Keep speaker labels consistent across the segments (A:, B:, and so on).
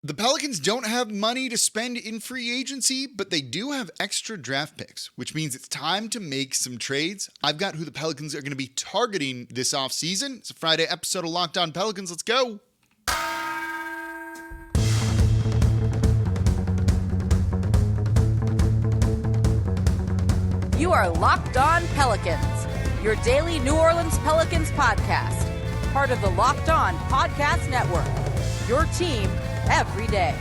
A: The Pelicans don't have money to spend in free agency, but they do have extra draft picks, which means it's time to make some trades. I've got who the Pelicans are going to be targeting this offseason. It's a Friday episode of Locked On Pelicans. Let's go.
B: You are Locked On Pelicans, your daily New Orleans Pelicans podcast, part of the Locked On Podcast Network, your team every day.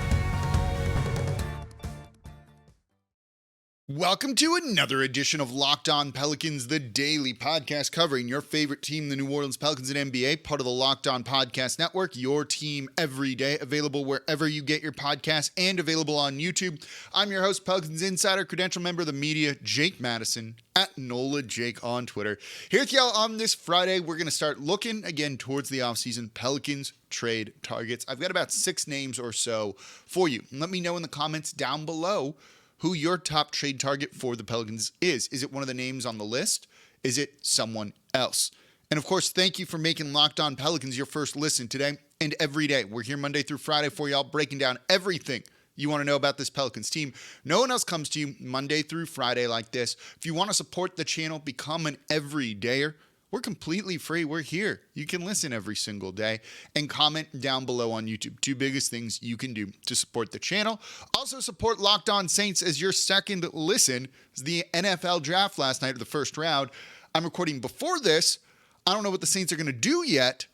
A: Welcome to another edition of Locked On Pelicans, the daily podcast covering your favorite team, the New Orleans Pelicans and NBA, part of the Locked On Podcast Network, your team every day, available wherever you get your podcasts and available on YouTube. I'm your host, Pelicans Insider, credential member of the media, Jake Madison, at NOLA Jake on Twitter. Here with y'all on this Friday, we're going to start looking again towards the offseason Pelicans trade targets. I've got about 6 names or so for you. Let me know in the comments down below who your top trade target for the Pelicans is. Is it one of the names on the list? Is it someone else? And of course, thank you for making Locked On Pelicans your first listen today and every day. We're here Monday through Friday for y'all, breaking down everything you want to know about this Pelicans team. No one else comes to you Monday through Friday like this. If you want to support the channel, become an everydayer. We're completely free. We're here. You can listen every single day and comment down below on YouTube. 2 biggest things you can do to support the channel. Also support Locked On Saints as your second listen. It's the NFL draft last night of the first round. I'm recording before this. I don't know what the Saints are going to do yet,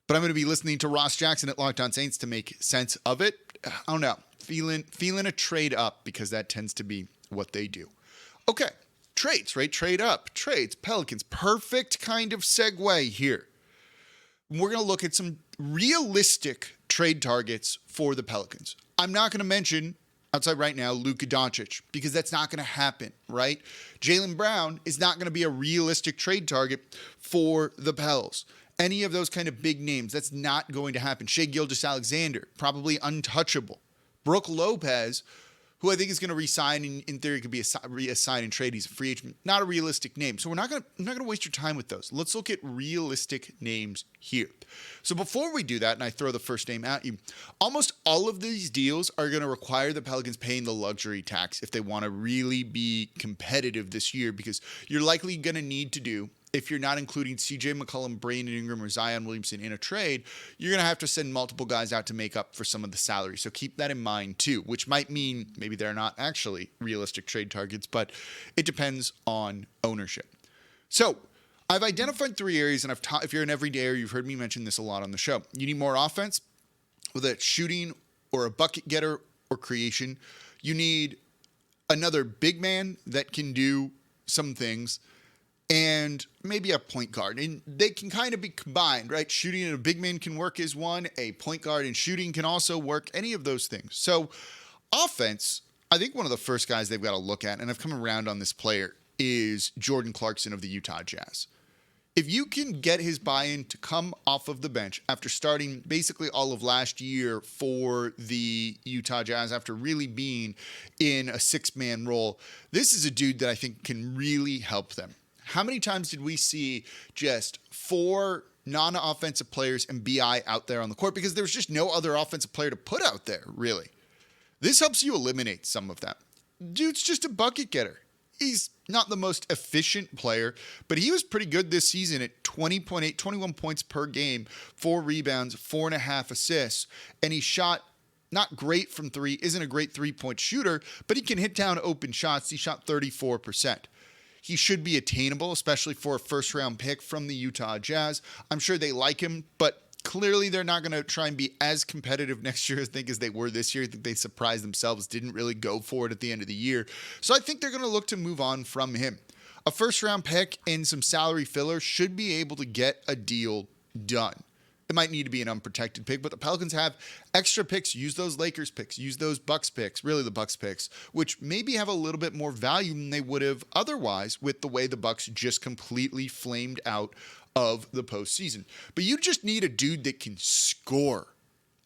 A: but I'm going to be listening to Ross Jackson at Locked On Saints to make sense of it. I don't know. Feeling a trade up because that tends to be what they do. Okay. Trades, right? Trade up, trades, Pelicans. Perfect kind of segue here. We're going to look at some realistic trade targets for the Pelicans. I'm not going to mention, outside right now, Luka Doncic, because that's not going to happen, right? Jaylen Brown is not going to be a realistic trade target for the Pels. Any of those kind of big names, that's not going to happen. Shai Gilgeous-Alexander, probably untouchable. Brook Lopez, who I think is going to re-sign, in theory could be reassigned and trade. He's a free agent, not a realistic name. So I'm not going to waste your time with those. Let's look at realistic names here. So before we do that, and I throw the first name at you, almost all of these deals are going to require the Pelicans paying the luxury tax if they want to really be competitive this year, because you're likely going to need to do, if you're not including CJ McCollum, Brandon Ingram, or Zion Williamson in a trade, you're going to have to send multiple guys out to make up for some of the salary. So keep that in mind too, which might mean maybe they're not actually realistic trade targets, but it depends on ownership. So I've identified 3 areas, and if you're an everydayer, you've heard me mention this a lot on the show. You need more offense, whether it's shooting or a bucket getter or creation. You need another big man that can do some things, and maybe a point guard. And they can kind of be combined, right? Shooting and a big man can work as one. A point guard and shooting can also work, any of those things. So offense, I think one of the first guys they've got to look at, and I've come around on this player, is Jordan Clarkson of the Utah Jazz. If you can get his buy-in to come off of the bench after starting basically all of last year for the Utah Jazz after really being in a 6-man role, this is a dude that I think can really help them. How many times did we see just 4 non-offensive players and BI out there on the court because there was just no other offensive player to put out there, really? This helps you eliminate some of that. Dude's just a bucket getter. He's not the most efficient player, but he was pretty good this season at 20.8, 21 points per game, 4 rebounds, 4.5 assists, and he shot not great from 3, isn't a great 3-point shooter, but he can hit down open shots. He shot 34%. He should be attainable, especially for a first-round pick from the Utah Jazz. I'm sure they like him, but clearly they're not going to try and be as competitive next year, I think, as they were this year. I think they surprised themselves, didn't really go for it at the end of the year. So I think they're going to look to move on from him. A first-round pick and some salary filler should be able to get a deal done. It might need to be an unprotected pick, but the Pelicans have extra picks. Use those Lakers picks, use those Bucks picks, really the Bucks picks, which maybe have a little bit more value than they would have otherwise with the way the Bucks just completely flamed out of the postseason. But you just need a dude that can score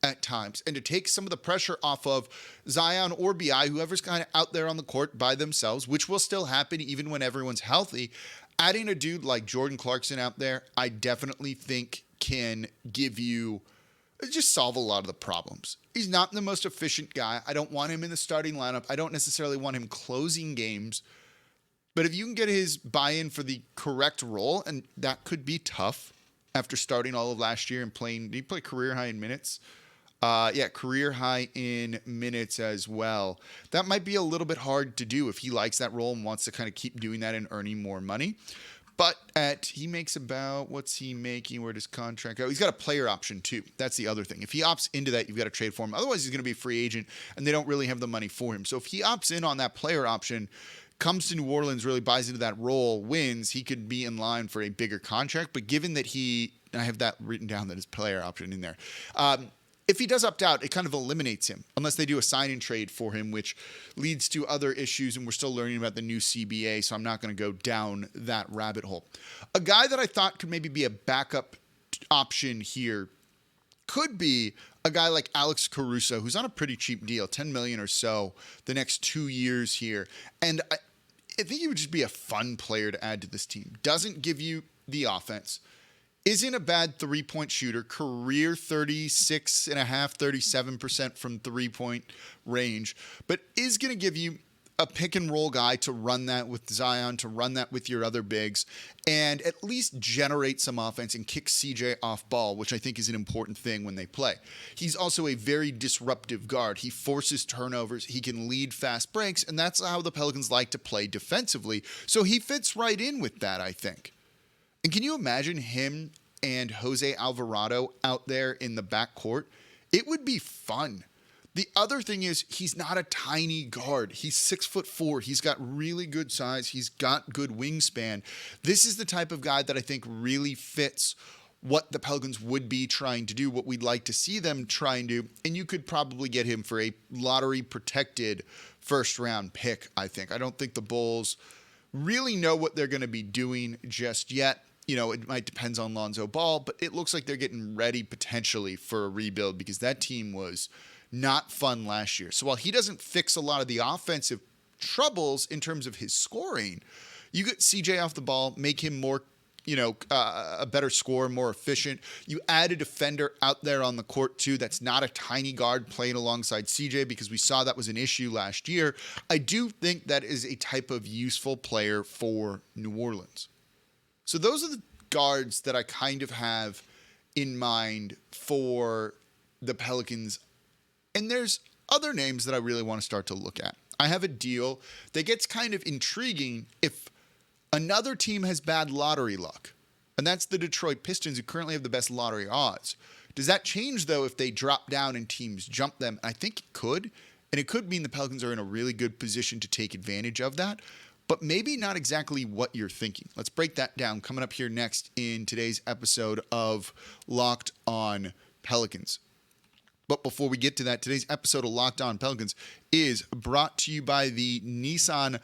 A: at times and to take some of the pressure off of Zion or BI, whoever's kind of out there on the court by themselves, which will still happen even when everyone's healthy. Adding a dude like Jordan Clarkson out there, I definitely think can give you just solve a lot of the problems. He's not the most efficient guy. I don't want him in the starting lineup. I don't necessarily want him closing games. But if you can get his buy-in for the correct role, and that could be tough after starting all of last year and playing, did he play career high in minutes? Career high in minutes as well. That might be a little bit hard to do if he likes that role and wants to kind of keep doing that and earning more money. But he makes about, what's he making? Where does contract go? He's got a player option too. That's the other thing. If he opts into that, you've got to trade for him. Otherwise, he's going to be a free agent and they don't really have the money for him. So if he opts in on that player option, comes to New Orleans, really buys into that role, wins, he could be in line for a bigger contract. But given that I have that written down, that his player option in there. If he does opt out, it kind of eliminates him, unless they do a sign and trade for him, which leads to other issues, and we're still learning about the new CBA, so I'm not going to go down that rabbit hole. A guy that I thought could maybe be a backup option here could be a guy like Alex Caruso, who's on a pretty cheap deal, $10 million or so the next 2 years here. And I think he would just be a fun player to add to this team. Doesn't give you the offense. Isn't a bad three-point shooter, career 36.5%, 37% from three-point range, but is going to give you a pick-and-roll guy to run that with Zion, to run that with your other bigs, and at least generate some offense and kick CJ off ball, which I think is an important thing when they play. He's also a very disruptive guard. He forces turnovers. He can lead fast breaks, and that's how the Pelicans like to play defensively. So he fits right in with that, I think. And can you imagine him and Jose Alvarado out there in the backcourt? It would be fun. The other thing is he's not a tiny guard. He's 6'4". He's got really good size. He's got good wingspan. This is the type of guy that I think really fits what the Pelicans would be trying to do, what we'd like to see them try and do. And you could probably get him for a lottery protected first round pick, I think. I don't think the Bulls really know what they're going to be doing just yet. You know, it might depend on Lonzo Ball, but it looks like they're getting ready potentially for a rebuild because that team was not fun last year. So while he doesn't fix a lot of the offensive troubles in terms of his scoring, you get CJ off the ball, make him more, a better scorer, more efficient. You add a defender out there on the court too that's not a tiny guard playing alongside CJ because we saw that was an issue last year. I do think that is a type of useful player for New Orleans. So those are the guards that I kind of have in mind for the Pelicans. And there's other names that I really want to start to look at. I have a deal that gets kind of intriguing if another team has bad lottery luck. And that's the Detroit Pistons, who currently have the best lottery odds. Does that change, though, if they drop down and teams jump them? I think it could. And it could mean the Pelicans are in a really good position to take advantage of that. But maybe not exactly what you're thinking. Let's break that down coming up here next in today's episode of Locked On Pelicans. But before we get to that, today's episode of Locked On Pelicans is brought to you by the Nissan's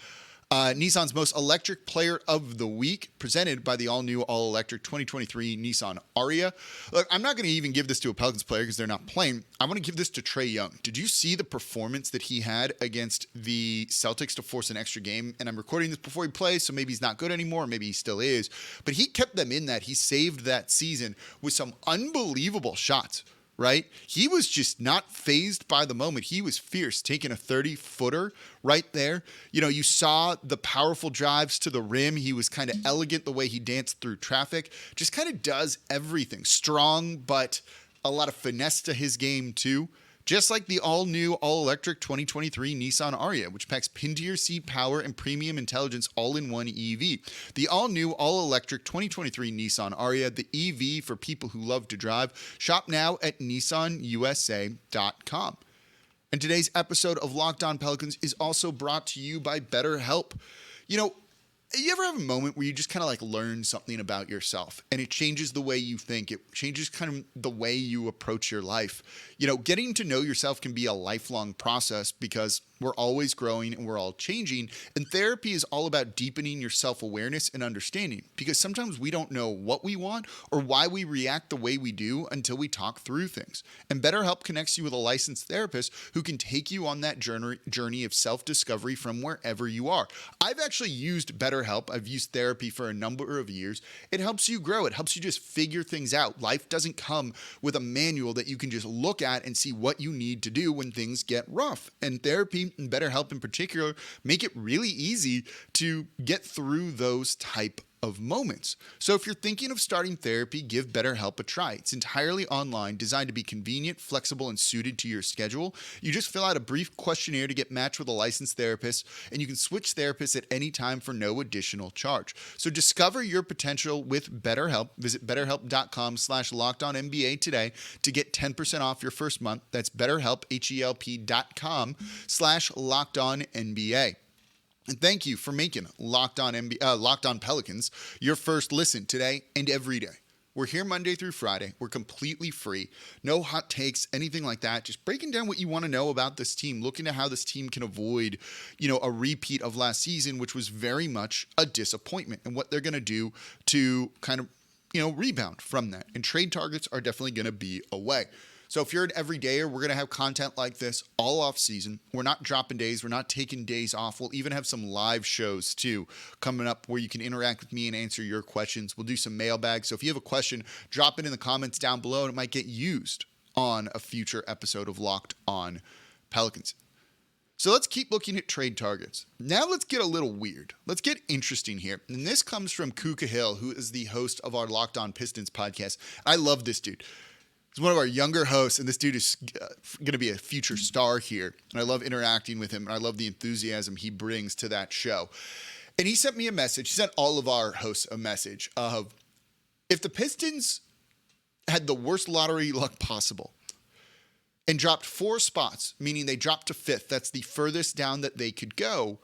A: most electric player of the week, presented by the all-new, all-electric 2023 Nissan Ariya. Look, I'm not going to even give this to a Pelicans player because they're not playing. I want to give this to Trae Young. Did you see the performance that he had against the Celtics to force an extra game? And I'm recording this before he plays, so maybe he's not good anymore, or maybe he still is. But he kept them in that. He saved that season with some unbelievable shots. Right? He was just not fazed by the moment. He was fierce, taking a 30-footer right there. You saw the powerful drives to the rim. He was kind of elegant the way he danced through traffic. Just kind of does everything. Strong, but a lot of finesse to his game too. Just like the all-new, all-electric 2023 Nissan Ariya, which packs pin-to-your-seat power and premium intelligence all in one EV. The all-new, all-electric 2023 Nissan Ariya, the EV for people who love to drive. Shop now at nissanusa.com. And today's episode of Locked On Pelicans is also brought to you by BetterHelp. You ever have a moment where you just kind of like learn something about yourself and it changes the way you think? It changes kind of the way you approach your life. Getting to know yourself can be a lifelong process because, We're always growing and we're all changing. And therapy is all about deepening your self-awareness and understanding, because sometimes we don't know what we want or why we react the way we do until we talk through things. And BetterHelp connects you with a licensed therapist who can take you on that journey of self-discovery from wherever you are. I've actually used BetterHelp. I've used therapy for a number of years. It helps you grow. It helps you just figure things out. Life doesn't come with a manual that you can just look at and see what you need to do when things get rough. And therapy and BetterHelp in particular make it really easy to get through those type of moments. So if you're thinking of starting therapy, give BetterHelp a try. It's entirely online, designed to be convenient, flexible, and suited to your schedule. You just fill out a brief questionnaire to get matched with a licensed therapist, and you can switch therapists at any time for no additional charge. So discover your potential with BetterHelp. Visit BetterHelp.com/LockedOnNBA today to get 10% off your first month. That's BetterHelp, HELP.com/LockedOnNBA. And thank you for making Locked On Pelicans your first listen today and every day. We're here Monday through Friday. We're completely free. No hot takes, anything like that. Just breaking down what you want to know about this team, looking at how this team can avoid, a repeat of last season, which was very much a disappointment, and what they're going to do to kind of, rebound from that. And trade targets are definitely going to be away. So if you're an everydayer, we're going to have content like this all off season. We're not dropping days. We're not taking days off. We'll even have some live shows too coming up where you can interact with me and answer your questions. We'll do some mailbags. So if you have a question, drop it in the comments down below and it might get used on a future episode of Locked On Pelicans. So let's keep looking at trade targets. Now let's get a little weird. Let's get interesting here. And this comes from Kuka Hill, who is the host of our Locked On Pistons podcast. I love this dude. He's one of our younger hosts, and this dude is going to be a future star here. And I love interacting with him, and I love the enthusiasm he brings to that show. And he sent me a message. He sent all of our hosts a message of, if the Pistons had the worst lottery luck possible and dropped 4 spots, meaning they dropped to 5th, that's the furthest down that they could go,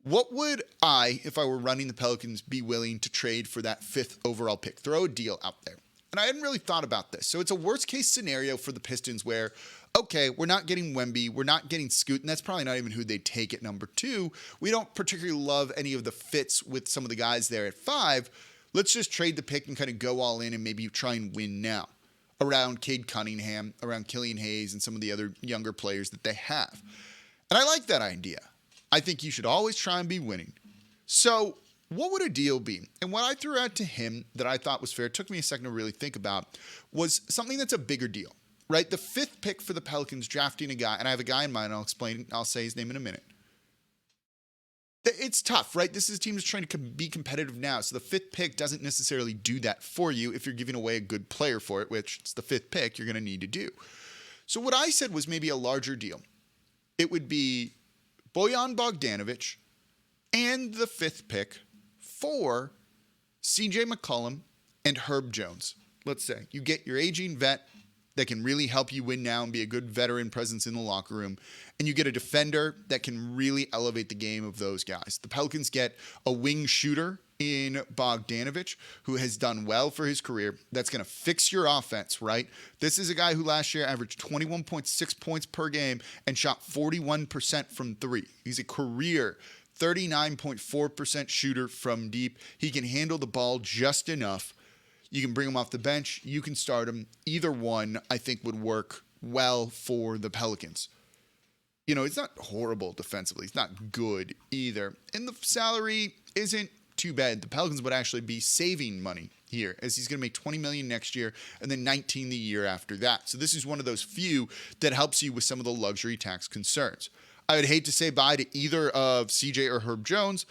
A: what would I, if I were running the Pelicans, be willing to trade for that 5th overall pick? Throw a deal out there. And I hadn't really thought about this. So it's a worst case scenario for the Pistons where, okay, we're not getting Wemby, we're not getting Scoot, and that's probably not even who they'd take at number 2. We don't particularly love any of the fits with some of the guys there at 5. Let's just trade the pick and kind of go all in and maybe try and win now around Cade Cunningham, around Killian Hayes, and some of the other younger players that they have. And I like that idea. I think you should always try and be winning. So what would a deal be? And what I threw out to him that I thought was fair, it took me a second to really think about, was something that's a bigger deal, right? The 5th pick for the Pelicans, drafting a guy, and I have a guy in mind, I'll say his name in a minute. It's tough, right? This is a team that's trying to be competitive now, so the 5th pick doesn't necessarily do that for you if you're giving away a good player for it, which it's the 5th pick you're going to need to do. So what I said was maybe a larger deal. It would be Bojan Bogdanovic and the 5th pick for CJ McCollum and Herb Jones. Let's say you get your aging vet that can really help you win now and be a good veteran presence in the locker room, and you get a defender that can really elevate the game of those guys. The Pelicans get a wing shooter in Bogdanovic, who has done well for his career. That's going to fix your offense, right? This is a guy who last year averaged 21.6 points per game and shot 41% from 3. He's a career 39.4% shooter from deep. He can handle the ball just enough. You can bring him off the bench. You can start him. Either one, I think, would work well for the Pelicans. It's not horrible defensively. It's not good either. And the salary isn't too bad. The Pelicans would actually be saving money here, as he's going to make $20 million next year and then $19 million the year after that. So this is one of those few that helps you with some of the luxury tax concerns. I would hate to say bye to either of CJ or Herb Jones,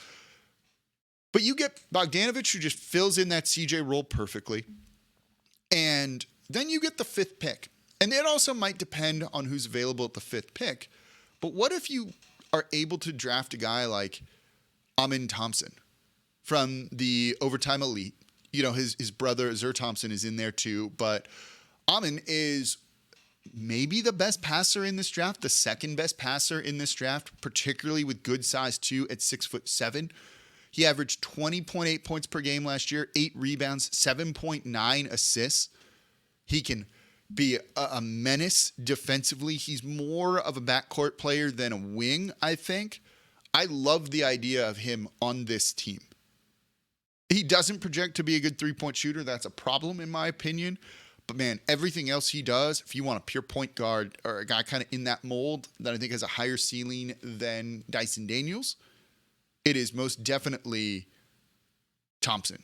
A: but you get Bogdanovic, who just fills in that CJ role perfectly, and then you get the 5th pick. And it also might depend on who's available at the 5th pick, but what if you are able to draft a guy like Amin Thompson from the Overtime Elite? His brother, Zer Thompson, is in there too, but Amin is maybe the best passer in this draft, the second best passer in this draft, particularly with good size too at 6'7". He averaged 20.8 points per game last year, 8 rebounds, 7.9 assists. He can be a menace defensively. He's more of a backcourt player than a wing, I think. I love the idea of him on this team. He doesn't project to be a good three-point shooter. That's a problem in my opinion. But man, everything else he does, if you want a pure point guard or a guy kind of in that mold that I think has a higher ceiling than Dyson Daniels, it is most definitely Thompson.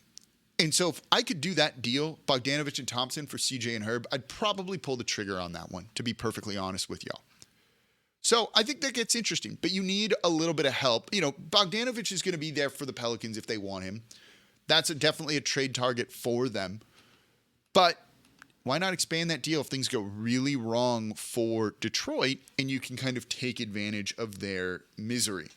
A: And so if I could do that deal, Bogdanovich and Thompson for CJ and Herb, I'd probably pull the trigger on that one, to be perfectly honest with y'all. So I think that gets interesting, but you need a little bit of help. You know, Bogdanovich is going to be there for the Pelicans if they want him. That's definitely a trade target for them. But why not expand that deal if things go really wrong for Detroit and you can kind of take advantage of their misery?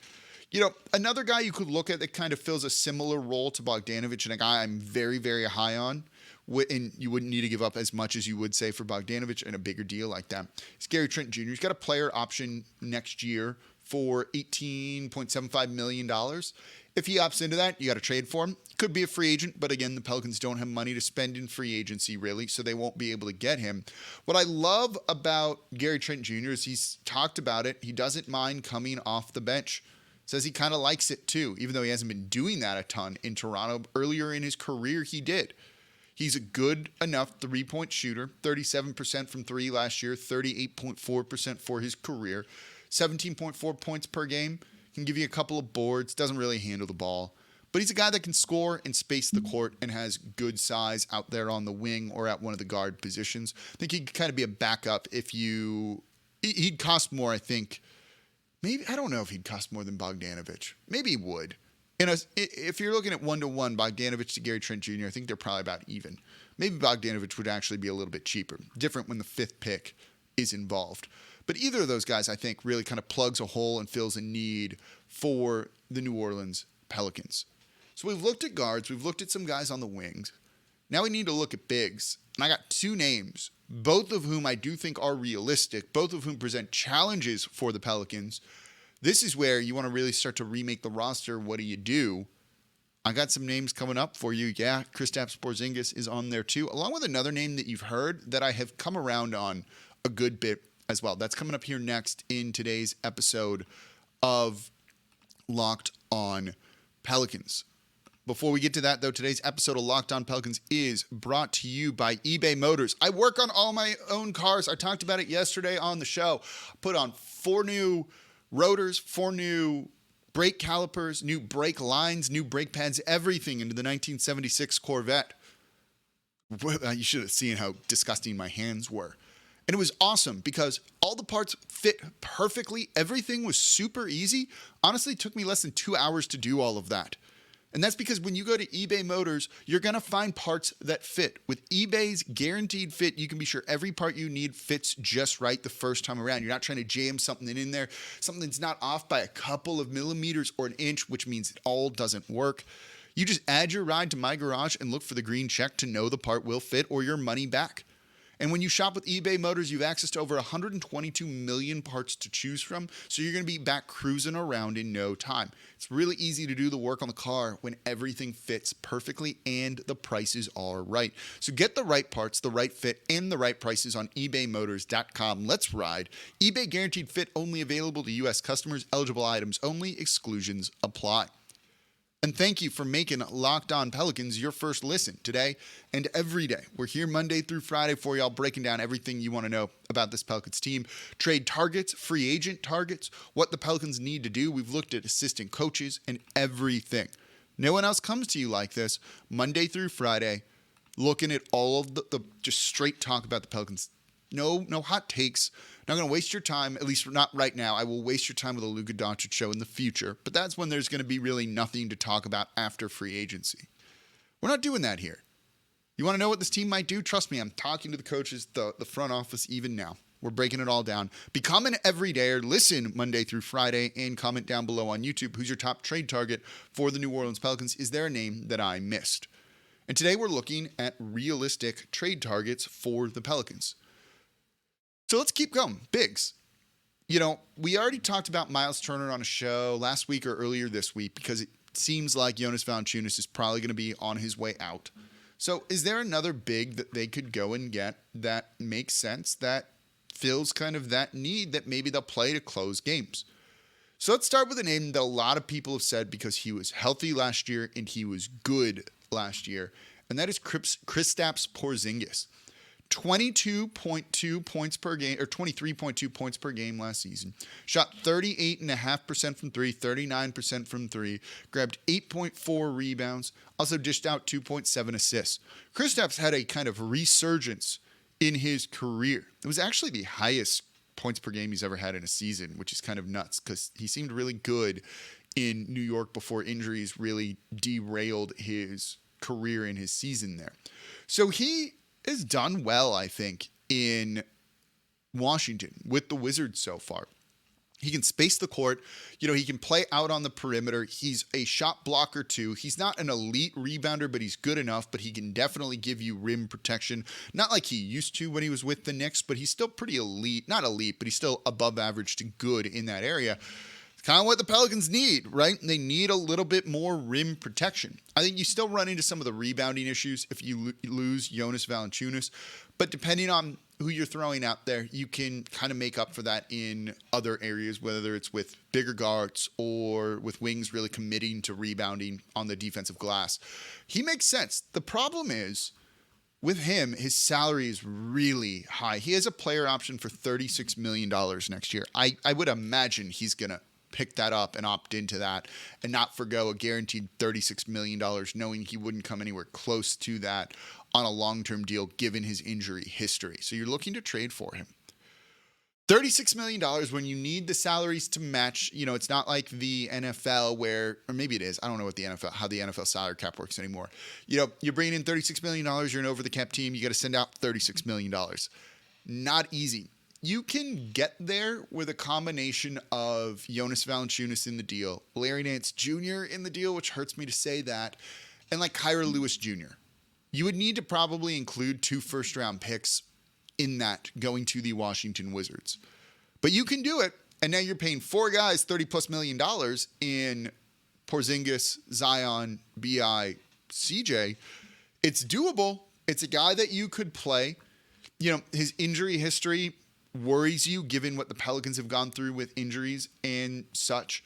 A: You know, another guy you could look at that kind of fills a similar role to Bogdanovich and a guy I'm very, very high on, and you wouldn't need to give up as much as you would say for Bogdanovich in a bigger deal like that, is Gary Trent Jr. He's got a player option next year for $18.75 million. If he opts into that, you got to trade for him. Could be a free agent, but again, the Pelicans don't have money to spend in free agency, really, so they won't be able to get him. What I love about Gary Trent Jr. is he's talked about it. He doesn't mind coming off the bench. Says he kind of likes it too, even though he hasn't been doing that a ton in Toronto. Earlier in his career, he did. He's a good enough three-point shooter, 37% from three last year, 38.4% for his career, 17.4 points per game, can give you a couple of boards, doesn't really handle the ball. But he's a guy that can score and space the court and has good size out there on the wing or at one of the guard positions. I think he could kind of be a backup if you... He'd cost more, I think. Maybe, I don't know if he'd cost more than Bogdanovich. Maybe he would. If you're looking at 1-to-1, Bogdanovich to Gary Trent Jr., I think they're probably about even. Maybe Bogdanovich would actually be a little bit cheaper. Different when the fifth pick is involved. But either of those guys, I think, really kind of plugs a hole and fills a need for the New Orleans Pelicans. So we've looked at guards. We've looked at some guys on the wings. Now we need to look at bigs. And I got two names, both of whom I do think are realistic, both of whom present challenges for the Pelicans. This is where you want to really start to remake the roster. What do? I got some names coming up for you. Yeah, Kristaps Porzingis is on there too, along with another name that you've heard that I have come around on a good bit as well. That's coming up here next in today's episode of Locked On Pelicans. Before we get to that, though, today's episode of Locked On Pelicans is brought to you by eBay Motors. I work on all my own cars. I talked about it yesterday on the show. Put on 4 new rotors, 4 new brake calipers, new brake lines, new brake pads, everything into the 1976 Corvette. You should have seen how disgusting my hands were. And it was awesome because all the parts fit perfectly. Everything was super easy. Honestly, it took me less than 2 hours to do all of that. And that's because when you go to eBay Motors, you're going to find parts that fit. With eBay's guaranteed fit, you can be sure every part you need fits just right the first time around. You're not trying to jam something in there, something that's not off by a couple of millimeters or an inch, which means it all doesn't work. You just add your ride to My Garage and look for the green check to know the part will fit or your money back. And when you shop with eBay Motors, you have access to over 122 million parts to choose from, so you're going to be back cruising around in no time. It's really easy to do the work on the car when everything fits perfectly and the prices are right. So get the right parts, the right fit, and the right prices on ebaymotors.com. Let's ride. eBay Guaranteed Fit only available to U.S. customers. Eligible items only. Exclusions apply. And thank you for making Locked On Pelicans your first listen today and every day. We're here Monday through Friday for y'all, breaking down everything you want to know about this Pelicans team. Trade targets, free agent targets, what the Pelicans need to do. We've looked at assistant coaches and everything. No one else comes to you like this Monday through Friday, looking at all of the just straight talk about the Pelicans. No hot takes. Not going to waste your time, at least not right now. I will waste your time with a Luka Doncic show in the future, but that's when there's going to be really nothing to talk about after free agency. We're not doing that here. You want to know what this team might do? Trust me, I'm talking to the coaches, the front office even now. We're breaking it all down. Become an everydayer. Listen Monday through Friday and comment down below on YouTube. Who's your top trade target for the New Orleans Pelicans? Is there a name that I missed? And today we're looking at realistic trade targets for the Pelicans. So let's keep going. Bigs. You know, we already talked about Miles Turner on a show last week or earlier this week because it seems like Jonas Valanciunas is probably going to be on his way out. So is there another big that they could go and get that makes sense, that fills kind of that need that maybe they'll play to close games? So let's start with a name that a lot of people have said because he was healthy last year and he was good last year, and that is Kristaps Porzingis. 22.2 points per game, or 23.2 points per game last season. Shot 38.5% from three, 39% from three. Grabbed 8.4 rebounds. Also dished out 2.7 assists. Kristaps had a kind of resurgence in his career. It was actually the highest points per game he's ever had in a season, which is kind of nuts because he seemed really good in New York before injuries really derailed his career in his season there. So he has done well, I think, in Washington with the Wizards so far. He can space the court. He can play out on the perimeter. He's a shot blocker too. He's not an elite rebounder, but he's good enough. But he can definitely give you rim protection. Not like he used to when he was with the Knicks, but he's still pretty elite. Not elite, but he's still above average to good in that area. It's kind of what the Pelicans need, right? They need a little bit more rim protection. I think you still run into some of the rebounding issues if you lose Jonas Valanciunas, but depending on who you're throwing out there, you can kind of make up for that in other areas, whether it's with bigger guards or with wings really committing to rebounding on the defensive glass. He makes sense. The problem is, with him, his salary is really high. He has a player option for $36 million next year. I would imagine he's going to pick that up and opt into that and not forgo a guaranteed $36 million, knowing he wouldn't come anywhere close to that on a long-term deal given his injury history. So you're looking to trade for him. $36 million when you need the salaries to match. It's not like the NFL where, or maybe it is. I don't know how the NFL salary cap works anymore. You're bringing in $36 million. You're an over-the-cap team. You got to send out $36 million. Not easy. You can get there with a combination of Jonas Valanciunas in the deal, Larry Nance Jr. in the deal, which hurts me to say that, and like Kyra Lewis Jr. You would need to probably include 2 first-round picks in that going to the Washington Wizards. But you can do it, and now you're paying 4 guys $30+ million in Porzingis, Zion, B.I., CJ. It's doable. It's a guy that you could play. His injury history worries you given what the Pelicans have gone through with injuries and such.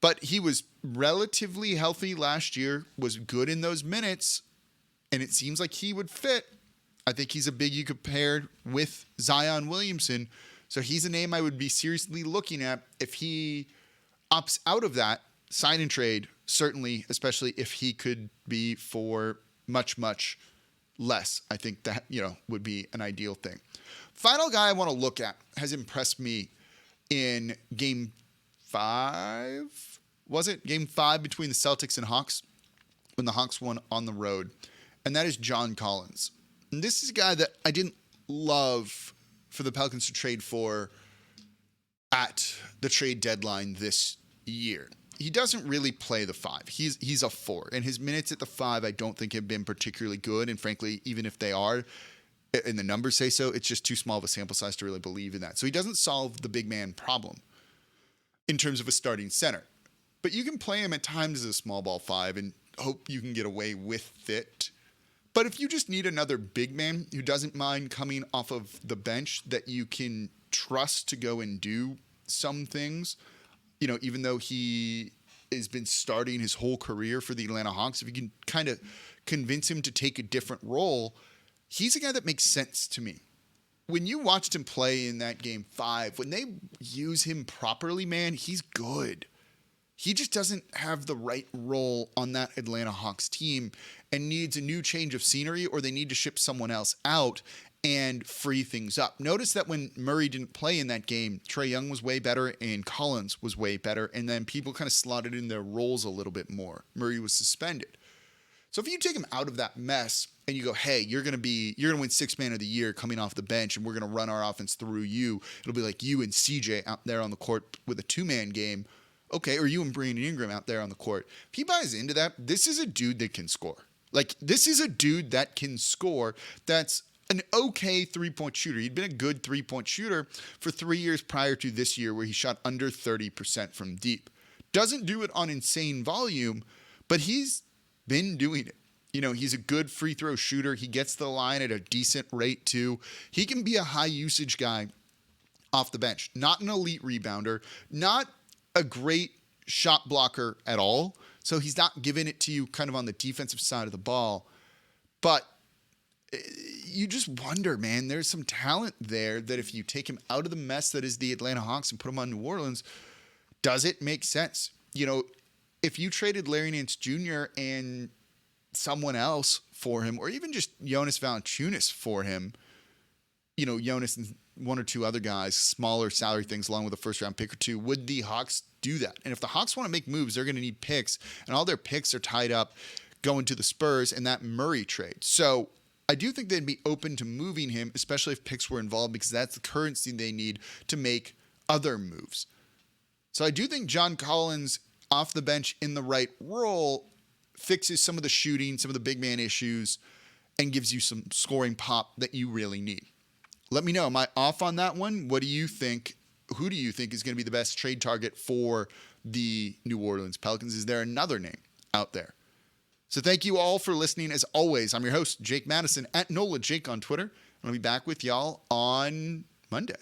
A: But he was relatively healthy last year, was good in those minutes, and it seems like he would fit. I think he's a big you could pair with Zion Williamson. So he's a name I would be seriously looking at. If he opts out of that, sign and trade, certainly, especially if he could be for much, much less. I think that, would be an ideal thing. Final guy I want to look at has impressed me in Game 5. Was it Game 5 between the Celtics and Hawks when the Hawks won on the road? And that is John Collins. And this is a guy that I didn't love for the Pelicans to trade for at the trade deadline this year. He doesn't really play the 5. He's a 4. And his minutes at the 5 I don't think have been particularly good. And frankly, even if they are, and the numbers say so, it's just too small of a sample size to really believe in that. So he doesn't solve the big man problem in terms of a starting center. But you can play him at times as a small ball 5 and hope you can get away with it. But if you just need another big man who doesn't mind coming off of the bench that you can trust to go and do some things, even though he has been starting his whole career for the Atlanta Hawks, if you can kind of convince him to take a different role, he's a guy that makes sense to me. When you watched him play in that Game 5, when they use him properly, man, he's good. He just doesn't have the right role on that Atlanta Hawks team and needs a new change of scenery, or they need to ship someone else out and free things up. Notice that when Murray didn't play in that game, Trae Young was way better and Collins was way better, and then people kind of slotted in their roles a little bit more. Murray was suspended. So if you take him out of that mess and you go, hey, you're going to win 6th man of the year coming off the bench, and we're going to run our offense through you. It'll be like you and CJ out there on the court with a 2-man game. Okay, or you and Brandon Ingram out there on the court. If he buys into that, this is a dude that can score. This is a dude that can score that's an okay 3-point shooter. He'd been a good 3-point shooter for 3 years prior to this year, where he shot under 30% from deep. Doesn't do it on insane volume, but he's been doing it. He's a good free throw shooter. He gets to the line at a decent rate too. He can be a high usage guy off the bench. Not an elite rebounder, not a great shot blocker at all. So he's not giving it to you kind of on the defensive side of the ball. But you just wonder, man, there's some talent there that if you take him out of the mess that is the Atlanta Hawks and put him on New Orleans, does it make sense? If you traded Larry Nance Jr. and someone else for him, or even just Jonas Valanciunas for him, Jonas and one or two other guys, smaller salary things along with a first round pick or two, would the Hawks do that? And if the Hawks want to make moves, they're going to need picks, and all their picks are tied up going to the Spurs in that Murray trade. So I do think they'd be open to moving him, especially if picks were involved, because that's the currency they need to make other moves. So I do think John Collins off the bench in the right role fixes some of the shooting, some of the big man issues, and gives you some scoring pop that you really need. Let me know. Am I off on that one? What do you think? Who do you think is going to be the best trade target for the New Orleans Pelicans? Is there another name out there? So thank you all for listening. As always, I'm your host, Jake Madison, at NOLA Jake on Twitter. I'll be back with y'all on Monday.